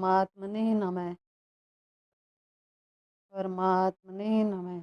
परमात्मने नमः। परमात्मने नमः।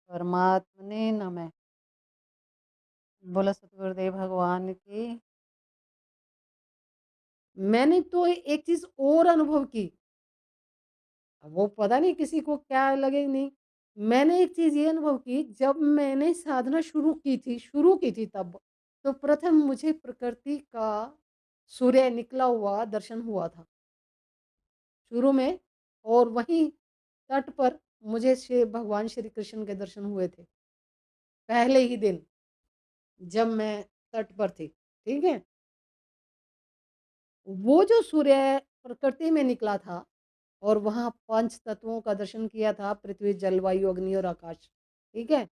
परमात्मने नमः। बोलो सतगुरुदेव भगवान की। मैंने तो एक चीज और अनुभव की। अब वो पता नहीं किसी को क्या लगे नहीं। मैंने एक चीज ये अनुभव की, जब मैंने साधना शुरू की थी तब तो प्रथम मुझे प्रकृति का सूर्य निकला हुआ दर्शन हुआ था शुरू में। और वहीं तट पर मुझे भगवान श्री कृष्ण के दर्शन हुए थे पहले ही दिन, जब मैं तट पर थी। ठीक है। वो जो सूर्य प्रकृति में निकला था और वहाँ पंच तत्वों का दर्शन किया था, पृथ्वी जल वायु अग्नि और आकाश। ठीक है।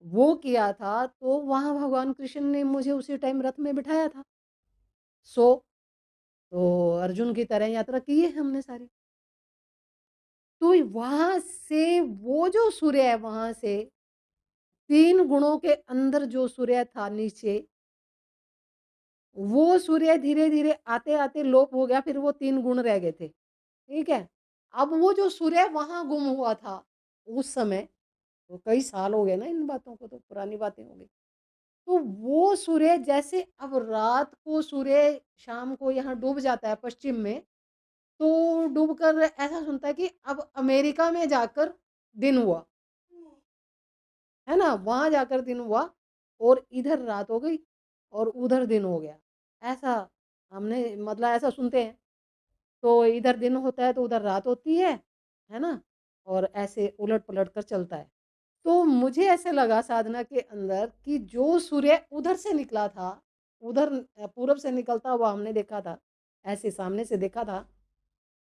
वो किया था तो वहाँ भगवान कृष्ण ने मुझे उसी टाइम रथ में बिठाया था। सो तो अर्जुन की तरह यात्रा की है हमने सारी। तो वहां से वो जो सूर्य है, वहां से 3 गुणों के अंदर जो सूर्य था नीचे, वो सूर्य धीरे धीरे आते आते लोप हो गया, फिर वो 3 गुण रह गए थे। ठीक है। अब वो जो सूर्य वहां गुम हुआ था उस समय, तो कई साल हो गए ना इन बातों को, तो पुरानी बातें हो गई। तो वो सूर्य जैसे अब रात को सूर्य शाम को यहाँ डूब जाता है पश्चिम में, तो डूब कर ऐसा सुनता है कि अब अमेरिका में जाकर दिन हुआ, है ना? वहाँ जाकर दिन हुआ और इधर रात हो गई और उधर दिन हो गया। ऐसा हमने मतलब ऐसा सुनते हैं। तो इधर दिन होता है तो उधर रात होती है ना? और ऐसे उलट-पलट कर चलता है। तो मुझे ऐसे लगा साधना के अंदर कि जो सूर्य उधर से निकला था, उधर पूरब से निकलता हुआ हमने देखा था, ऐसे सामने से देखा था,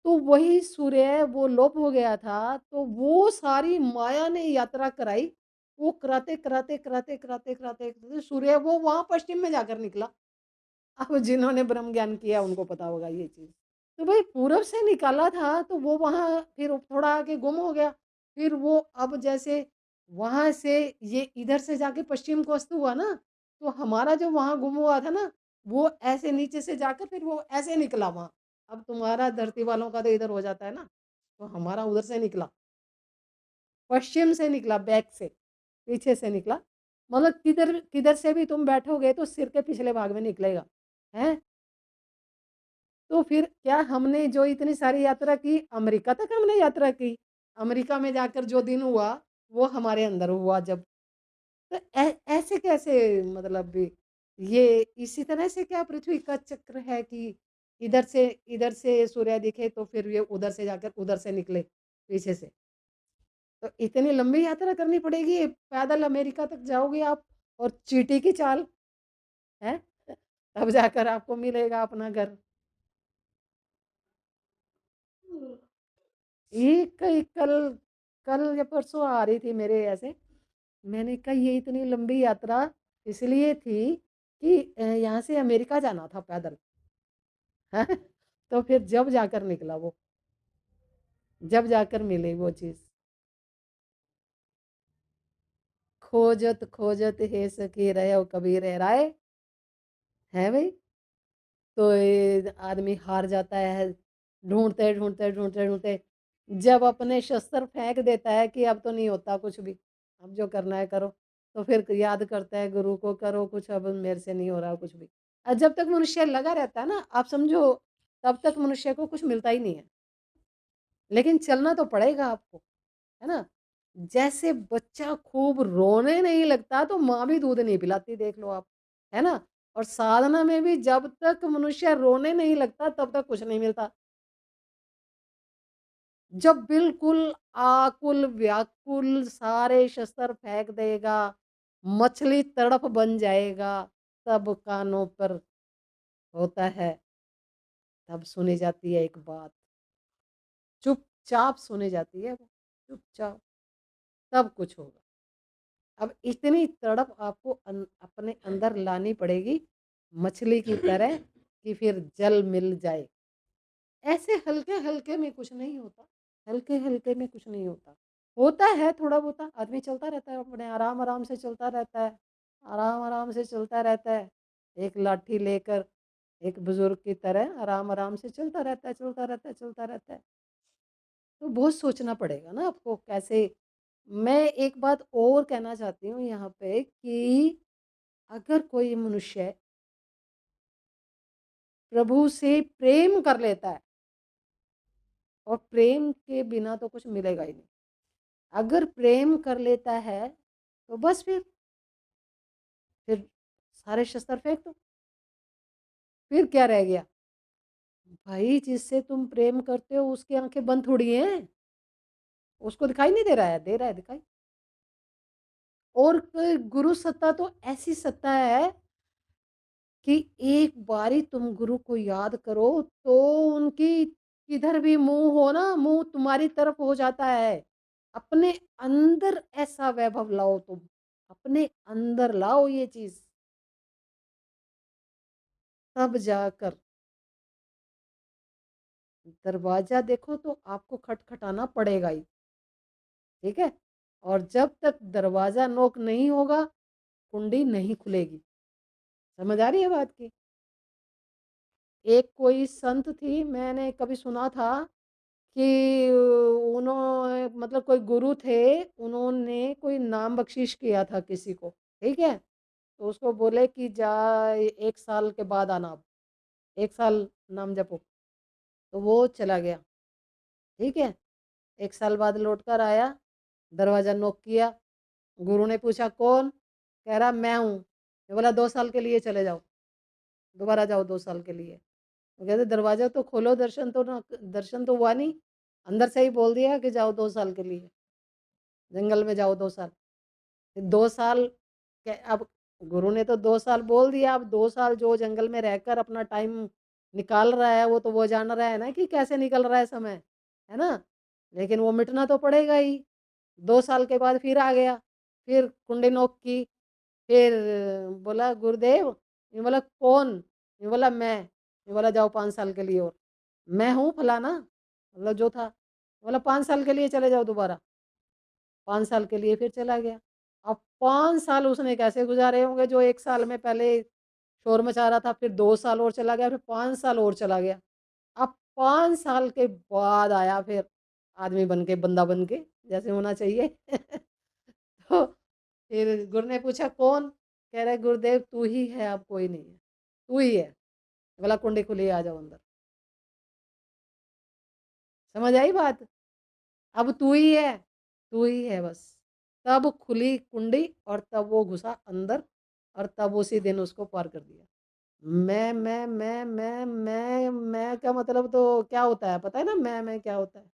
तो वही सूर्य वो लोप हो गया था, तो वो सारी माया ने यात्रा कराई। वो कराते, कराते, कराते, कराते, कराते सूर्य वो वहाँ पश्चिम में जाकर निकला। अब जिन्होंने ब्रह्म ज्ञान किया उनको पता होगा ये चीज़। तो भाई पूरब से निकाला था तो वो वहाँ फिर थोड़ा आगे गुम हो गया। फिर वो अब जैसे वहाँ से ये इधर से जाके पश्चिम को अस्त हुआ ना, तो हमारा जो वहाँ गुम हुआ था ना, वो ऐसे नीचे से जाकर फिर वो ऐसे निकला वहाँ। अब तुम्हारा धरती वालों का तो इधर हो जाता है ना, तो हमारा उधर से निकला, पश्चिम से निकला, बैक से, पीछे से निकला। मतलब किधर किधर से भी तुम बैठोगे तो सिर के पिछले भाग में निकलेगा, हैं? तो फिर क्या हमने जो इतनी सारी यात्रा की, अमेरिका तक हमने यात्रा की। अमेरिका में जाकर जो दिन हुआ, वो हमारे अंदर हुआ जब। तो ऐसे कैसे मतलब ये इसी तरह से क्या पृथ्वी का चक्र है कि इधर से सूर्य दिखे तो फिर ये उधर से जाकर उधर से निकले, पीछे से। तो इतनी लंबी यात्रा करनी पड़ेगी, पैदल अमेरिका तक जाओगे आप और चींटी की चाल, हैं? तब जाकर आपको मिलेगा अपना घर। एक एक कल कल या परसों आ रही थी मेरे ऐसे, मैंने कहा ये इतनी लंबी यात्रा इसलिए थी कि यहाँ से अमेरिका जाना था पैदल। हैं? तो फिर जब जाकर निकला वो, जब जाकर मिली वो चीज़। खोजत खोजत हे सखी रहो कबीर राय, है भाई। तो ये आदमी हार जाता है, ढूंढते ढूंढते ढूंढते ढूंढते जब अपने शस्त्र फेंक देता है कि अब तो नहीं होता कुछ भी, अब जो करना है करो, तो फिर याद करता है गुरु को, करो कुछ, अब मेरे से नहीं हो रहा कुछ भी। और जब तक मनुष्य लगा रहता है ना, आप समझो, तब तक मनुष्य को कुछ मिलता ही नहीं है। लेकिन चलना तो पड़ेगा आपको, है ना? जैसे बच्चा खूब रोने नहीं लगता तो माँ भी दूध नहीं पिलाती, देख लो आप, है ना? और साधना में भी जब तक मनुष्य रोने नहीं लगता तब तक कुछ नहीं मिलता। जब बिल्कुल आकुल व्याकुल सारे शस्त्र फेंक देगा, मछली तड़प बन जाएगा, तब कानों पर होता है, तब सुनी जाती है एक बात, चुपचाप सुनी जाती है वो, चुपचाप, तब कुछ होगा। अब इतनी तड़प आपको अपने अंदर लानी पड़ेगी मछली की तरह कि फिर जल मिल जाए। ऐसे हल्के हल्के में कुछ नहीं होता, हल्के हल्के में कुछ नहीं होता। होता है थोड़ा बहुत, आदमी चलता रहता है अपने आराम आराम से चलता रहता है, आराम आराम से चलता रहता है, एक लाठी लेकर एक बुजुर्ग की तरह आराम-आराम से चलता रहता है, चलता रहता है, चलता रहता है। तो बहुत सोचना पड़ेगा ना आपको कैसे। मैं एक बात और कहना चाहती हूँ यहाँ पे कि अगर कोई मनुष्य प्रभु से प्रेम कर लेता है और प्रेम के बिना तो कुछ मिलेगा ही नहीं। अगर प्रेम कर लेता है तो बस फिर सारे शस्त्र फेंक दो। फिर क्या रह गया? भाई जिससे तुम प्रेम करते हो उसकी आंखें बंद थोड़ी हैं। उसको दिखाई नहीं दे रहा है? दे रहा है दिखाई। और गुरु सत्ता तो ऐसी सत्ता है कि एक बारी तुम गुरु को याद करो तो उनकी किधर भी मुंह हो ना, मुंह तुम्हारी तरफ हो जाता है। अपने अंदर ऐसा वैभव लाओ तुम, अपने अंदर लाओ ये चीज, तब जाकर दरवाजा देखो तो आपको खटखटाना पड़ेगा ही। ठीक है। और जब तक दरवाजा नॉक नहीं होगा कुंडी नहीं खुलेगी। समझ आ रही है बात की? एक कोई संत थी, मैंने कभी सुना था कि उन्होंने मतलब कोई गुरु थे, उन्होंने कोई नाम बख्शीश किया था किसी को। ठीक है। तो उसको बोले कि जा 1 साल के बाद आना, अब 1 साल नाम जपो। तो वो चला गया। ठीक है। 1 साल बाद लौट कर आया, दरवाजा नॉक किया। गुरु ने पूछा कौन? कह रहा मैं हूँ। मैं बोला 2 साल के लिए चले जाओ, दोबारा जाओ 2 साल के लिए। वो कहते दरवाजा तो खोलो, दर्शन तो ना, दर्शन तो हुआ नहीं। अंदर से ही बोल दिया कि जाओ 2 साल के लिए, जंगल में जाओ 2 साल। फिर 2 साल अब गुरु ने तो 2 साल बोल दिया, अब 2 साल जो जंगल में रहकर अपना टाइम निकाल रहा है वो तो वो जान रहा है ना कि कैसे निकल रहा है समय, है ना। लेकिन वो मिटना तो पड़ेगा ही। 2 साल के बाद फिर आ गया, फिर कुंडी नोक की। फिर बोला गुरुदेव। ये बोला कौन? ये बोला मैं। ये बोला जाओ 5 साल के लिए और। मैं हूँ फलाना, मतलब जो था। बोला 5 साल के लिए चले जाओ दोबारा। 5 साल के लिए फिर चला गया। अब 5 साल उसने कैसे गुजारे होंगे, जो 1 साल में पहले शोर मचा रहा था, फिर 2 साल और चला गया, फिर 5 साल और चला गया। अब 5 साल के बाद आया फिर, आदमी बन के, बंदा बन के, जैसे होना चाहिए। तो फिर गुरु ने पूछा कौन? कह रहे गुरुदेव तू ही है, अब कोई नहीं है, तू ही है। बोला कुंडी खुली, आ जाओ अंदर। समझ आई बात? अब तू ही है, तू ही है बस। तब खुली कुंडी और तब वो घुसा अंदर, और तब उसी दिन उसको पार कर दिया। मैं का मतलब तो क्या होता है पता है ना? मैं क्या होता है?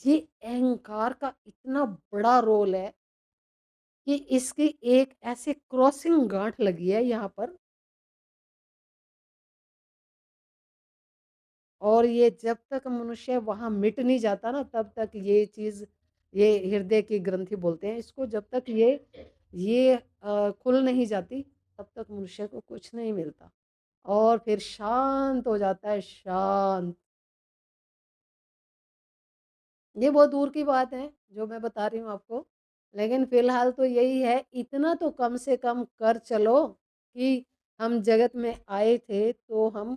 ये अहंकार का इतना बड़ा रोल है कि इसकी एक ऐसे क्रॉसिंग गांठ लगी है यहाँ पर। और ये जब तक मनुष्य वहाँ मिट नहीं जाता ना, तब तक ये चीज़, ये हृदय की ग्रंथि बोलते हैं इसको, जब तक ये खुल नहीं जाती तब तक मनुष्य को कुछ नहीं मिलता। और फिर शांत हो जाता है, शांत। ये बहुत दूर की बात है जो मैं बता रही हूँ आपको। लेकिन फिलहाल तो यही है, इतना तो कम से कम कर चलो कि हम जगत में आए थे तो हम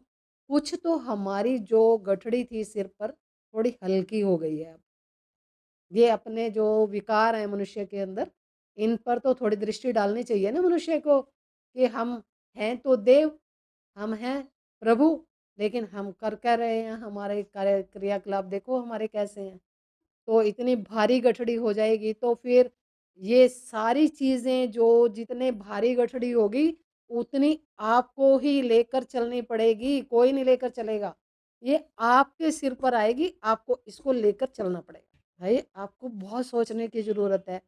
कुछ तो, हमारी जो गठड़ी थी सिर पर थोड़ी हल्की हो गई है अब। ये अपने जो विकार हैं मनुष्य के अंदर, इन पर तो थोड़ी दृष्टि डालनी चाहिए ना मनुष्य को, कि हम हैं तो देव, हम हैं प्रभु, लेकिन हम कर क्या रहे हैं, हमारे कार्य क्रियाकलाप देखो हमारे कैसे हैं। तो इतनी भारी गठड़ी हो जाएगी तो फिर ये सारी चीज़ें जो जितने भारी गठड़ी होगी उतनी आपको ही लेकर चलनी पड़ेगी, कोई नहीं लेकर चलेगा। ये आपके सिर पर आएगी, आपको इसको लेकर चलना पड़ेगा। भाई आपको बहुत सोचने की ज़रूरत है।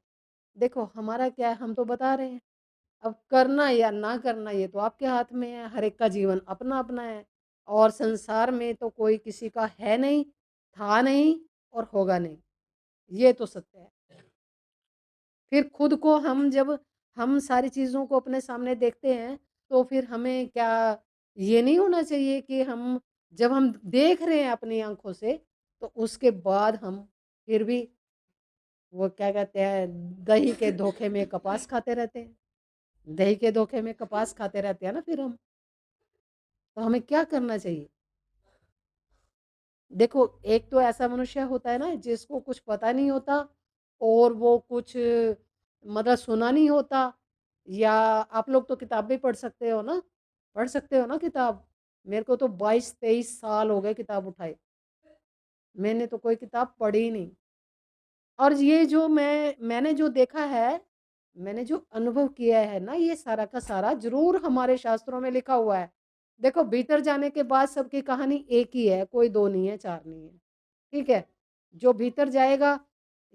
देखो हमारा क्या है, हम तो बता रहे हैं। अब करना या ना करना ये तो आपके हाथ में है, हर एक का जीवन अपना-अपना है। और संसार में तो कोई किसी का है नहीं, था नहीं और होगा नहीं। ये तो सत्य है। फिर खुद को हम जब हम सारी चीज़ों को अपने सामने देखते हैं, तो फिर हमें क्या ये नहीं होना चाहिए कि हम जब हम देख रहे हैं अपनी आँखों से, तो उसके बाद हम फिर भी वो क्या कहते हैं, दही के धोखे में कपास खाते रहते हैं। दही के धोखे में कपास खाते रहते हैं ना फिर हम। तो हमें क्या करना चाहिए? देखो, एक तो ऐसा मनुष्य होता है ना जिसको कुछ पता नहीं होता और वो कुछ मतलब सुना नहीं होता, या आप लोग तो किताब भी पढ़ सकते हो ना, पढ़ सकते हो ना किताब। मेरे को तो 22-23 साल हो गए किताब उठाए, मैंने तो कोई किताब पढ़ी ही नहीं। और ये जो मैंने जो देखा है, मैंने जो अनुभव किया है ना, ये सारा का सारा ज़रूर हमारे शास्त्रों में लिखा हुआ है। देखो, भीतर जाने के बाद सबकी कहानी एक ही है, कोई 2 नहीं है, 4 नहीं है, ठीक है? जो भीतर जाएगा,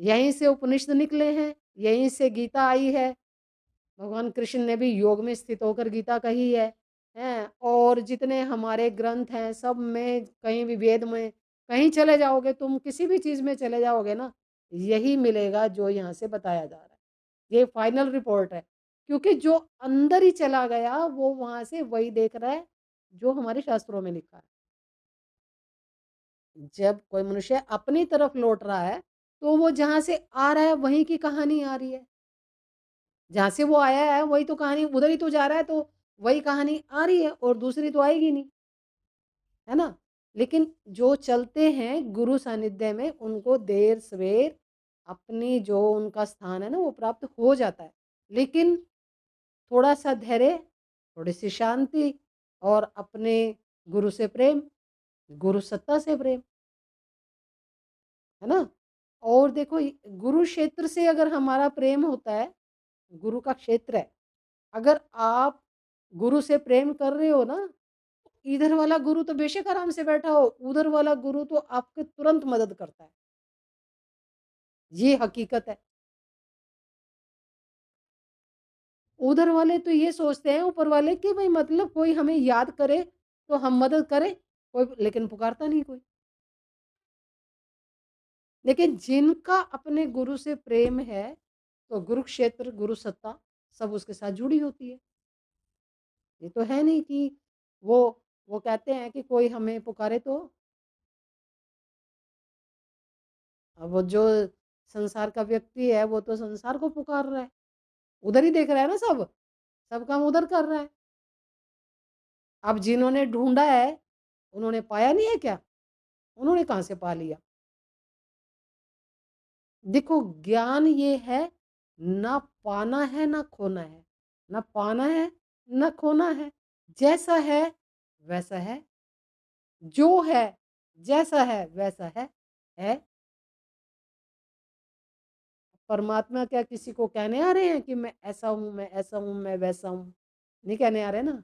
यहीं से उपनिषद निकले हैं, यहीं से गीता आई है। भगवान कृष्ण ने भी योग में स्थित होकर गीता कही है, हैं? और जितने हमारे ग्रंथ हैं, सब में कहीं भी वेद में कहीं चले जाओगे तुम, किसी भी चीज़ में चले जाओगे ना, यही मिलेगा जो यहाँ से बताया जा रहा है। ये फाइनल रिपोर्ट है, क्योंकि जो अंदर ही चला गया, वो वहाँ से वही देख रहा है, जो हमारे शास्त्रों में लिखा है। जब कोई मनुष्य अपनी तरफ लौट रहा है, तो वो जहाँ से आ रहा है, वहीं की कहानी आ रही है। जहाँ से वो आया है वही तो कहानी, उधर ही तो जा रहा है, तो वही कहानी आ रही है और दूसरी तो आएगी नहीं, है ना? लेकिन जो चलते हैं गुरु सानिध्य में, उनको देर सवेर अपनी जो उनका स्थान है ना, वो प्राप्त हो जाता है। लेकिन थोड़ा सा धैर्य, थोड़ी सी शांति और अपने गुरु से प्रेम, गुरु सत्ता से प्रेम, है ना? और देखो, गुरु क्षेत्र से अगर हमारा प्रेम होता है, गुरु का क्षेत्र है, अगर आप गुरु से प्रेम कर रहे हो ना, इधर वाला गुरु तो बेशक आराम से बैठा हो, उधर वाला गुरु तो आपकी तुरंत मदद करता है। ये हकीकत है। उधर वाले तो ये सोचते हैं ऊपर वाले कि भाई मतलब कोई हमें याद करे तो हम मदद करें, कोई लेकिन पुकारता नहीं कोई। लेकिन जिनका अपने गुरु से प्रेम है, तो गुरु क्षेत्र, गुरु सत्ता सब उसके साथ जुड़ी होती है। ये तो है नहीं कि वो वो कहते हैं कि कोई हमें पुकारे तो। अब वो जो संसार का व्यक्ति है, वो तो संसार को पुकार रहा है, उधर ही देख रहा है ना सब, सब काम उधर कर रहा है। अब जिन्होंने ढूँढा है, उन्होंने पाया नहीं है क्या? उन्होंने कहाँ से पा लिया? देखो, ज्ञान ये है, ना पाना है, ना खोना है। ना पाना है, ना खोना है। जैसा है, वैसा है। जो है, जैसा है, वैसा है। है। परमात्मा क्या किसी को कहने आ रहे हैं कि मैं ऐसा हूँ, मैं ऐसा हूँ, मैं वैसा हूँ? नहीं कहने आ रहे ना।